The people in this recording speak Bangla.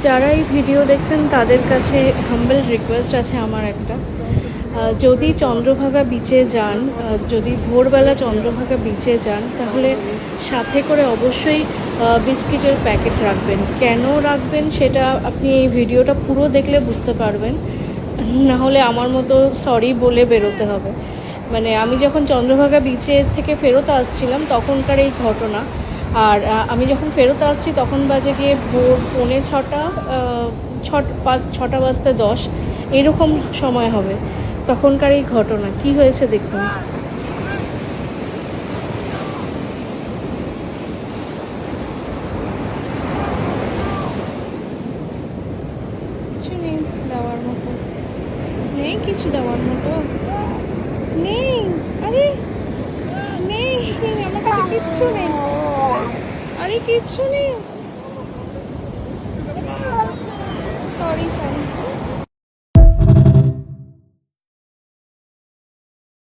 যারা এই ভিডিও দেখছেন তাদের কাছে হাম্বল রিকোয়েস্ট আছে আমার একটা, যদি চন্দ্রভাগা বিচে যান, যদি ভোরবেলা চন্দ্রভাগা বিচে যান, তাহলে সাথে করে অবশ্যই বিস্কিটের প্যাকেট রাখবেন। কেন রাখবেন সেটা আপনি এই ভিডিওটা পুরো দেখলে বুঝতে পারবেন, না হলে আমার মতো সরি বলে বেরোতে হবে। মানে আমি যখন চন্দ্রভাগা বিচে থেকে ফেরত আসছিলাম তখনকার এই ঘটনা। আর আমি যখন ফেরত আসছি তখন বাজে গিয়ে ভোর 6:45, 6:10 এরকম সময় হবে। তখনকার এই ঘটনা কি হয়েছে দেখুন। কিছু নেই দেওয়ার মতো, নেই কিছু দেওয়ার মতো, নেই। আরে নেই, আমার কাছে কিচ্ছু নেই, আরে কিচ্ছু নেই।